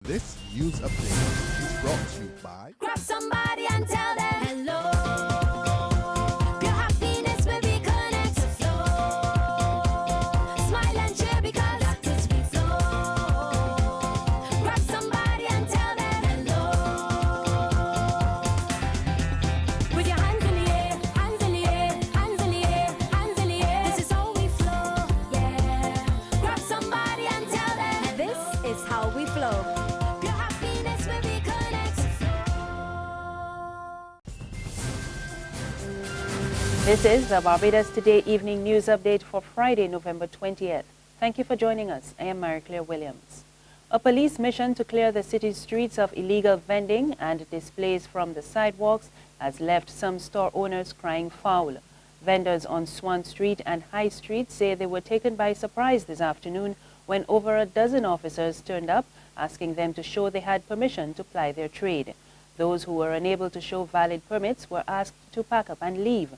This news update is brought to you by Grab somebody and tell them hello. Your happiness will be connect to flow. Smile and cheer because that is we flow. Grab somebody and tell them hello. With your hands in the air, hands in the air, hands in the air, hands in the air. This is how we flow, yeah. Grab somebody and tell them this is how we flow. This is the Barbados Today evening news update for Friday, November 20th. Thank you for joining us. I am Mary-Claire Williams. A police mission to clear the city's streets of illegal vending and displays from the sidewalks has left some store owners crying foul. Vendors on Swan Street and High Street say they were taken by surprise this afternoon when over a dozen officers turned up asking them to show they had permission to ply their trade. Those who were unable to show valid permits were asked to pack up and leave.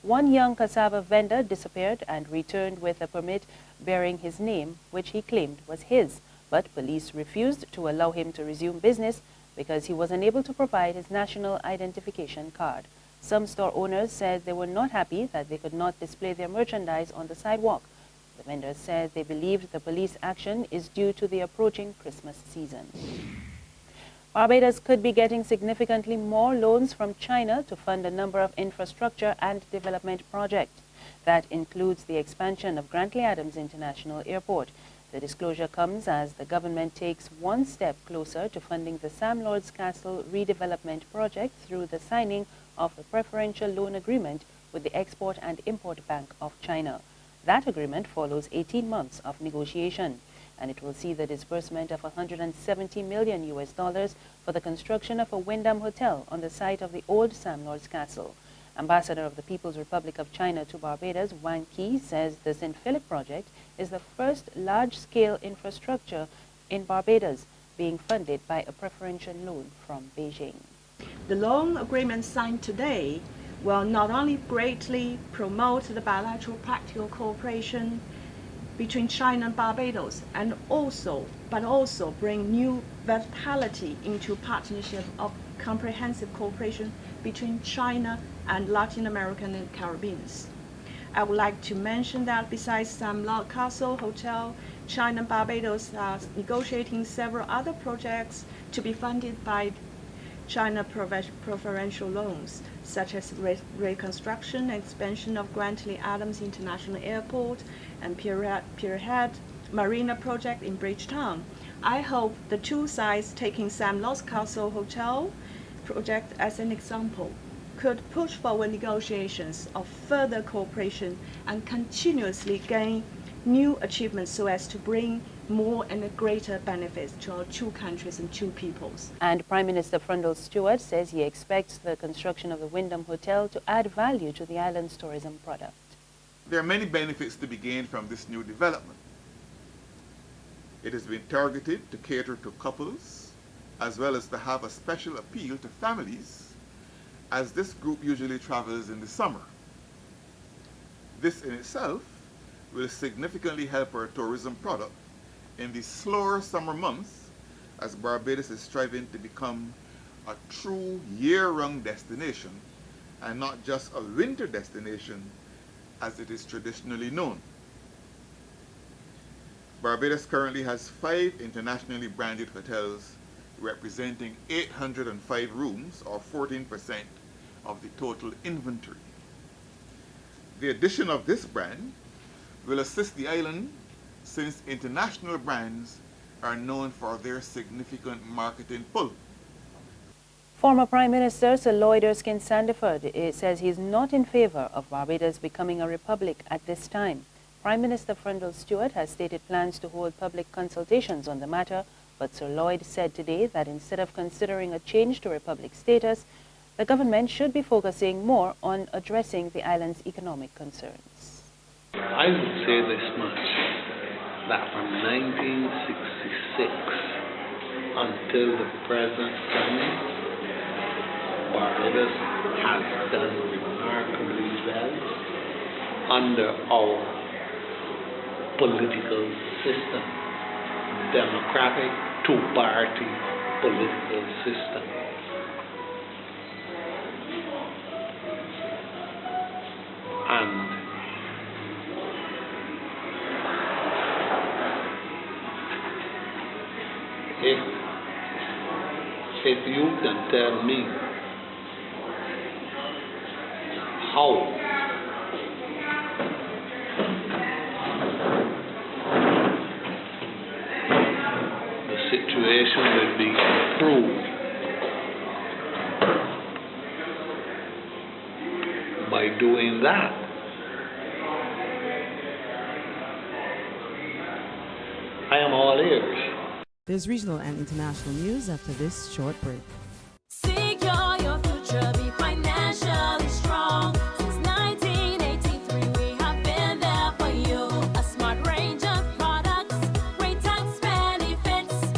One young cassava vendor disappeared and returned with a permit bearing his name, which he claimed was his, but police refused to allow him to resume business because he was unable to provide his national identification card. Some store owners said they were not happy that they could not display their merchandise on the sidewalk. The vendors said they believed the police action is due to the approaching Christmas season. Barbados could be getting significantly more loans from China to fund a number of infrastructure and development projects. That includes the expansion of Grantley Adams International Airport. The disclosure comes as the government takes one step closer to funding the Sam Lord's Castle redevelopment project through the signing of a preferential loan agreement with the Export and Import Bank of China. That agreement follows 18 months of negotiation, and it will see the disbursement of $170 million for the construction of a Wyndham Hotel on the site of the old Sam Lord's Castle. Ambassador of the People's Republic of China to Barbados, Wang Qi, says the St. Philip project is the first large-scale infrastructure in Barbados being funded by a preferential loan from Beijing. The loan agreement signed today will not only greatly promote the bilateral practical cooperation between China and Barbados, but also bring new vitality into partnership of comprehensive cooperation between China and Latin American and Caribbean. I would like to mention that besides Sam Lord Castle Hotel, China and Barbados are negotiating several other projects to be funded by China preferential loans, such as reconstruction and expansion of Grantley Adams International Airport and Pierhead Marina project in Bridgetown. I hope the two sides, taking Sam Lord's Castle Hotel project as an example, could push forward negotiations of further cooperation and continuously gain new achievements so as to bring more and greater benefits to our two countries and two peoples. And Prime Minister Frundle Stewart says he expects the construction of the Wyndham Hotel to add value to the island's tourism product. There are many benefits to be gained from this new development. It has been targeted to cater to couples, as well as to have a special appeal to families, as this group usually travels in the summer. This in itself will significantly help our tourism product in the slower summer months, as Barbados is striving to become a true year-round destination and not just a winter destination as it is traditionally known. Barbados currently has 5 internationally branded hotels representing 805 rooms, or 14% of the total inventory. The addition of this brand will assist the island, since international brands are known for their significant marketing pull. Former Prime Minister Sir Lloyd Erskine Sandiford says he is not in favor of Barbados becoming a republic at this time. Prime Minister Frundle Stewart has stated plans to hold public consultations on the matter, but Sir Lloyd said today that instead of considering a change to republic status, the government should be focusing more on addressing the island's economic concerns. I would say this much, that from 1966 until the present time, Barbados has done remarkably well under our political system, democratic two-party political system. And if you can tell me how the situation will be improved by doing that, I am all ears. There's regional and international news after this short break. Secure your future, be financially strong. Since 1983, we have been there for you. A smart range of products, great tax benefits.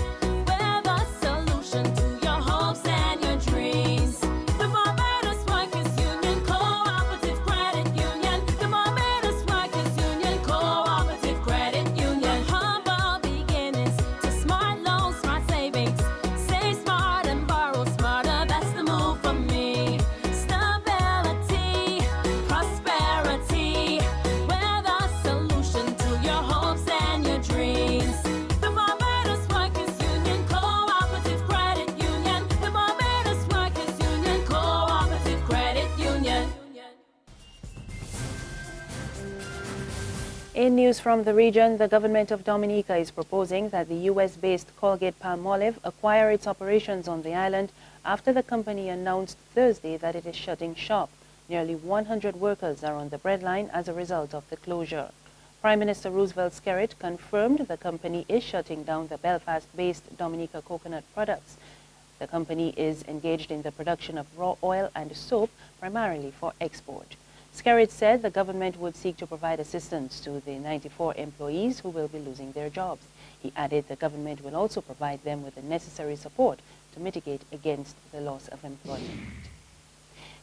We're the solution to your hopes and your dreams. The Barbados Workers Union Cooperative Credit Union. The Barbados Workers Union Cooperative Credit Union. Humble beginnings to smart loans, smart savings. Save smart and borrow smarter, that's the move for me. Stability, prosperity, we're the solution to your hopes and your dreams. The Barbados Workers Union Cooperative Credit Union. The Barbados Workers Union Cooperative Credit Union. In news from the region, the government of Dominica is proposing that the U.S.-based Colgate-Palmolive acquire its operations on the island after the company announced Thursday that it is shutting shop. Nearly 100 workers are on the breadline as a result of the closure. Prime Minister Roosevelt Skerrit confirmed the company is shutting down the Belfast-based Dominica coconut products. The company is engaged in the production of raw oil and soap, primarily for export. Skerrit said the government would seek to provide assistance to the 94 employees who will be losing their jobs. He added the government will also provide them with the necessary support to mitigate against the loss of employment.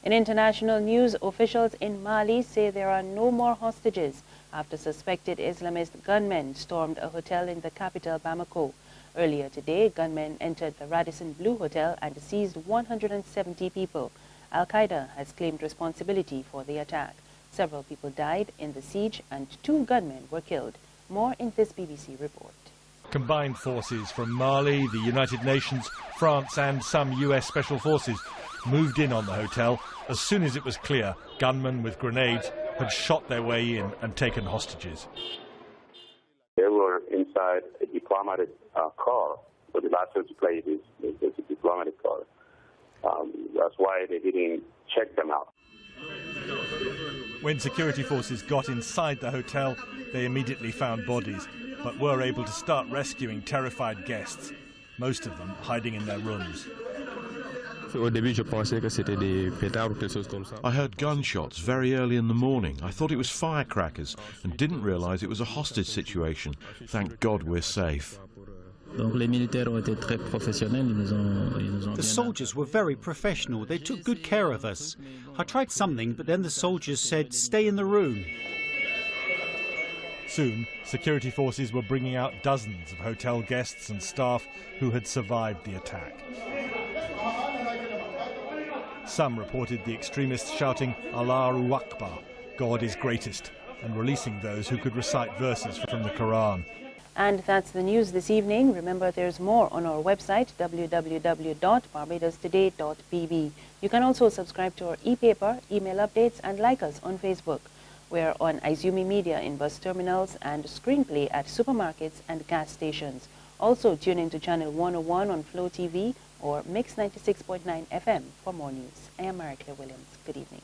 In international news, officials in Mali say there are no more hostages after suspected Islamist gunmen stormed a hotel in the capital, Bamako. Earlier today, gunmen entered the Radisson Blu Hotel and seized 170 people. Al-Qaeda has claimed responsibility for the attack. Several people died in the siege and 2 gunmen were killed. More in this BBC report. Combined forces from Mali, the United Nations, France and some US Special Forces moved in on the hotel as soon as it was clear gunmen with grenades had shot their way in and taken hostages. They were inside a diplomatic car, but the license plate is a diplomatic car. That's why they didn't check them out. When security forces got inside the hotel, they immediately found bodies, but were able to start rescuing terrified guests, most of them hiding in their rooms. I heard gunshots very early in the morning. I thought it was firecrackers and didn't realise it was a hostage situation. Thank God we're safe. The soldiers were very professional. They took good care of us. I tried something, but then the soldiers said, "Stay in the room." Soon, security forces were bringing out dozens of hotel guests and staff who had survived the attack. Some reported the extremists shouting Allahu Akbar, God is greatest, and releasing those who could recite verses from the Quran. And that's the news this evening. Remember, there's more on our website, www.barbadostoday.bb. You can also subscribe to our e-paper, email updates, and like us on Facebook. We're on Izumi Media in bus terminals and Screenplay at supermarkets and gas stations. Also, tune in to Channel 101 on Flow TV or Mix 96.9 FM for more news. I am Mary Claire Williams. Good evening.